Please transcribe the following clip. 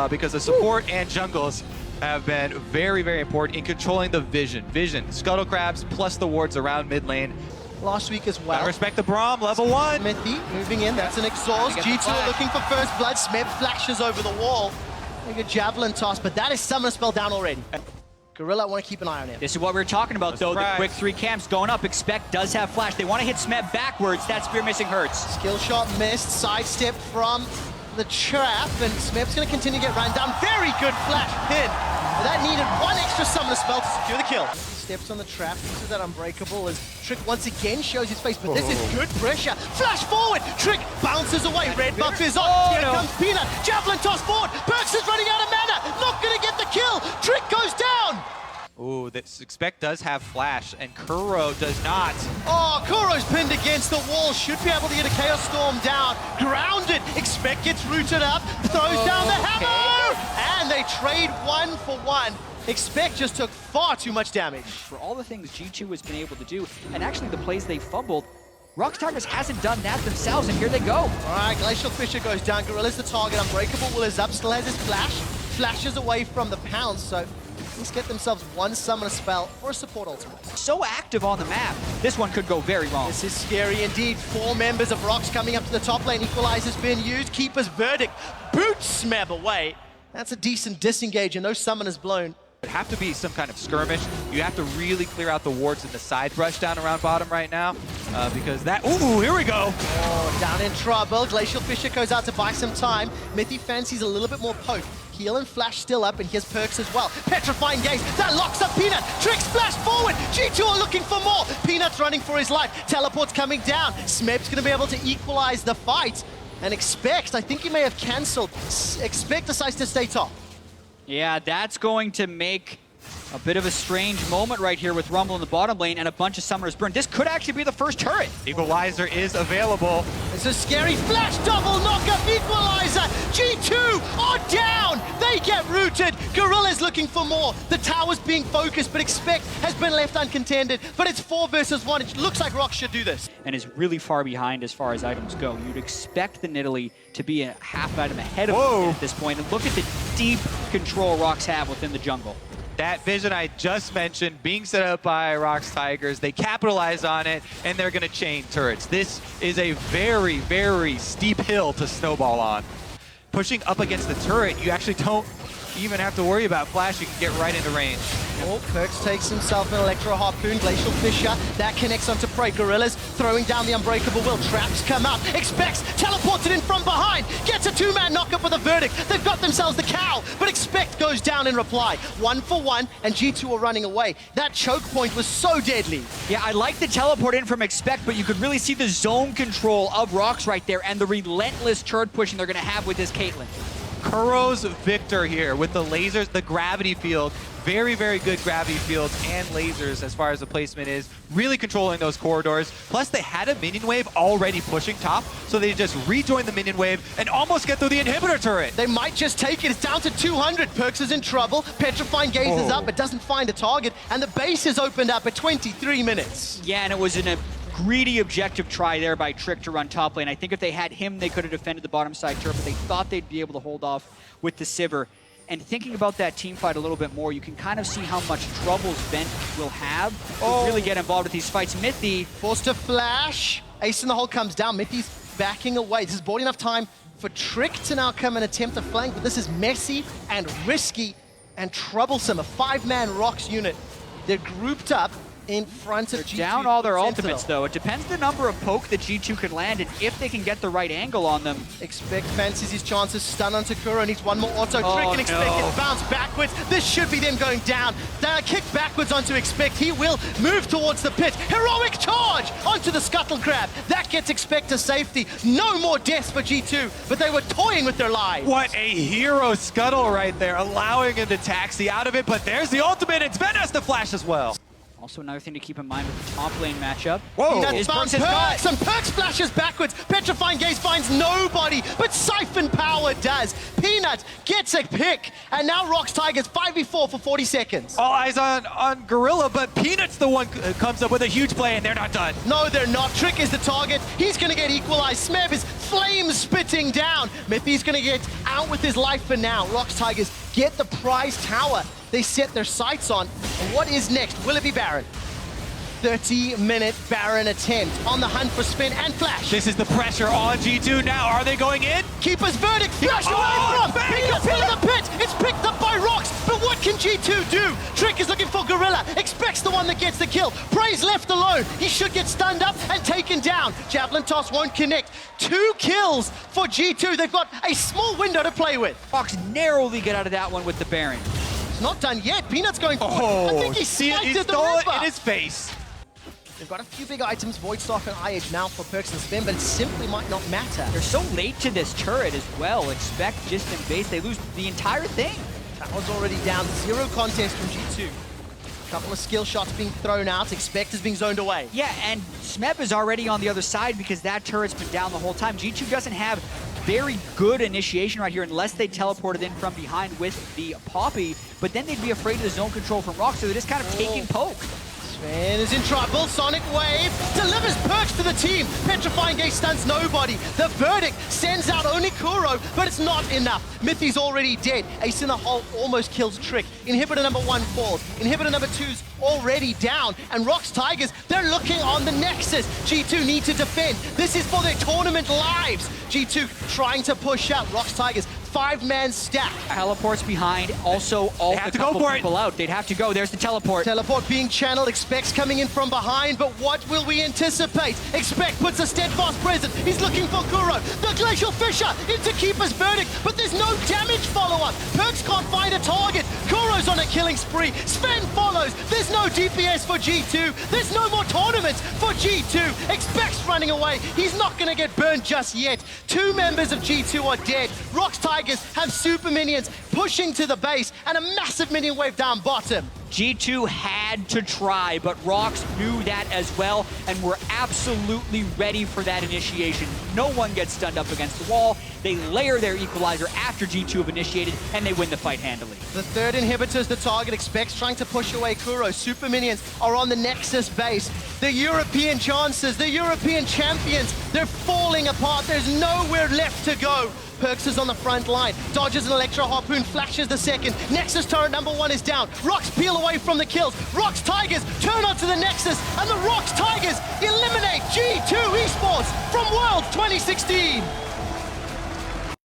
because the support and jungles have been very, very important in controlling the vision. Scuttle crabs plus the wards around mid lane. Last week as well. I respect the Braum, level 1. Mithy moving in, that's an exhaust. G2 are looking for first blood. Smeb flashes over the wall. Like a javelin toss, but that is Summoner Spell down already. Gorilla, I want to keep an eye on him. This is what we were talking about, though. The quick 3 camps going up. Expect does have flash. They want to hit Smeb backwards. That spear missing hurts. Skill shot missed. Sidestep from the trap, and Smeb's going to continue to get run down. Very good flash pin. But that needed one extra Summoner Spell to secure the kill. Steps on the trap, uses that Unbreakable as Trick once again shows his face, but this is good pressure. Flash forward, Trick bounces away, red buff is on. Here comes Peanut, javelin toss forward. Perkz is running out of mana, not going to get the kill. Trick goes down. Ooh, this Expect does have flash, and Kuro does not. Oh, Kuro's pinned against the wall, should be able to get a Chaos Storm down. Grounded, Expect gets rooted up, throws down the hammer, and they trade 1 for 1. Expect just took far too much damage. For all the things G2 has been able to do, and actually the plays they fumbled, ROX Tigers hasn't done that themselves, and here they go. All right, Glacial Fissure goes down. Gorilla's the target. Unbreakable Will is up, still has his flash. Flashes away from the pounce, so let's get themselves one Summoner Spell or a Support Ultimate. So active on the map, this one could go very wrong. This is scary indeed. 4 members of ROX coming up to the top lane. Equalizer's been used. Keeper's Verdict boots Smeb away. That's a decent disengage, and no Summoners blown. It have to be some kind of skirmish. You have to really clear out the wards and the side brush down around bottom right now, because that, ooh, here we go. Oh, down in trouble. Glacial Fissure goes out to buy some time. Mithy fancies a little bit more poke. Heal and flash still up, and here's Perkz as well. Petrifying Gaze, that locks up Peanut. Trick splash forward. G2 are looking for more. Peanut's running for his life. Teleport's coming down. Smeb's gonna be able to equalize the fight. And Expect, I think he may have canceled. Expect decides to stay top. Yeah, that's going to make a bit of a strange moment right here with Rumble in the bottom lane and a bunch of Summoners burned. This could actually be the first turret. Equalizer is available. It's a scary flash double knock-up Equalizer. G2 are down. They get rooted. Gorilla's looking for more. The tower's being focused, but Expect has been left uncontended. But it's 4 versus 1. It looks like ROX should do this. And is really far behind as far as items go. You'd expect the Nidalee to be a half item ahead of them at this point. And look at the deep control ROX have within the jungle. That vision I just mentioned being set up by ROX Tigers, they capitalize on it, and they're going to chain turrets. This is a very, very steep hill to snowball on. Pushing up against the turret, you actually don't even have to worry about flash. You can get right into range. Oh, Perkz takes himself an Electro Harpoon, Glacial Fissure, that connects onto prey. Gorillas throwing down the Unbreakable Will, traps come out, Expects, teleported in from behind, gets a 2-man knock-up with a Verdict. They've got themselves the cow, but Expect goes down in reply. 1 for 1, and G2 are running away. That choke point was so deadly. Yeah, I like the teleport in from Expect, but you could really see the zone control of ROX right there and the relentless turret pushing they're gonna have with this Caitlyn. Kuro's Viktor here with the lasers, the gravity field. Very, very good gravity fields and lasers as far as the placement is. Really controlling those corridors. Plus, they had a minion wave already pushing top, so they just rejoin the minion wave and almost get through the inhibitor turret. They might just take it. It's down to 200. Perkz is in trouble. Petrifying Gaze is up, but doesn't find a target. And the base is opened up at 23 minutes. Yeah, and it was a greedy objective try there by Trick to run top lane. I think if they had him, they could have defended the bottom side turret, but they thought they'd be able to hold off with the Sivir. And thinking about that team fight a little bit more, you can kind of see how much trouble Zven will have to really get involved with these fights. Mithy forced to flash. Ace in the hole comes down. Mithy's backing away. This is bought enough time for Trick to now come and attempt a flank, but this is messy and risky and troublesome. A 5-man ROX unit. They're grouped up in front of G2. Down all their ultimates, though. It depends the number of poke that G2 can land and if they can get the right angle on them. Expect fancies his chances. Stun onto Kuro. Needs one more auto. Trick and Expect gets bounced backwards. This should be them going down. Kick backwards onto Expect. He will move towards the pit. Heroic charge onto the Scuttle Crab. That gets Expect to safety. No more deaths for G2, but they were toying with their lives. What a hero scuttle right there, allowing him to taxi out of it, but there's the ultimate, and Zven has to flash as well. Also, another thing to keep in mind with the top lane matchup. Whoa! Is Found Perkz has got- Perkz, and Perkz flashes backwards. Petrifying Gaze finds nobody, but Siphon Power does. Peanut gets a pick, and now ROX Tigers 5v4 for 40 seconds. All eyes on Gorilla, but Peanut's the one comes up with a huge play, and they're not done. No, they're not. Trick is the target. He's going to get equalized. Smeb is flame spitting down. Mithy's going to get out with his life for now. ROX Tigers get the prize tower they set their sights on. And what is next? Will it be Baron? 30-minute Baron attempt on the hunt for spin and flash. This is the pressure on G2 now. Are they going in? Keeper's verdict, flash away from Peanut in the pit. It's picked up by ROX, but what can G2 do? Trick is looking for Gorilla, expects the one that gets the kill. Prey's left alone. He should get stunned up and taken down. Javelin toss won't connect. 2 kills for G2. They've got a small window to play with. ROX narrowly get out of that one with the Baron. It's not done yet. Peanut's going forward. I think he slighted he the stole it Reaper. in his face. They've got a few big items, Voidstock and IH now for Perkz and Spin, but it simply might not matter. They're so late to this turret as well. Expect distant base. They lose the entire thing. Tower's already down. 0 contest from G2. Couple of skill shots being thrown out. Expect is being zoned away. Yeah, and Smeb is already on the other side because that turret's been down the whole time. G2 doesn't have very good initiation right here unless they teleported in from behind with the Poppy, but then they'd be afraid of the zone control from ROX, so they're just kind of taking poke. Zven is in trouble. Sonic Wave delivers Perkz to the team. Petrifying Gaze stuns nobody. The verdict sends out only Kuro, but it's not enough. Mithy's already dead. Ace in the hole almost kills Trick. Inhibitor number 1 falls. Inhibitor number 2's already down. And ROX Tigers, they're looking on the Nexus. G2 need to defend. This is for their tournament lives. G2 trying to push out. ROX Tigers, 5-man stack. Teleports behind, also all have the to go couple for it. people out. They'd have to go. There's the teleport. Teleport being channeled, Expect's coming in from behind, but what will we anticipate? Expect puts a steadfast present. He's looking for Kuro. The Glacial Fisher into Keeper's verdict, but there's no damage follow-up. Perkz can't find a target. Kuro's on a killing spree. Zven follows. There's no DPS for G2. There's no more tournaments for G2. Expect's running away. He's not going to get burned just yet. 2 members of G2 are dead. ROX Tigers have super minions pushing to the base and a massive minion wave down bottom. G2 had to try, but ROX knew that as well and were absolutely ready for that initiation. No one gets stunned up against the wall. They layer their equalizer after G2 have initiated, and they win the fight handily. The 3rd inhibitor is the target. Expects trying to push away Kuro. Super minions are on the Nexus base. The European chances, the European champions, they're falling apart. There's nowhere left to go. Perkz is on the front line, dodges an Electro Harpoon, flashes the second. Nexus turret number 1 is down. ROX peel away from the kills. ROX Tigers turn onto the Nexus, and the ROX Tigers eliminate G2 Esports from Worlds 2016.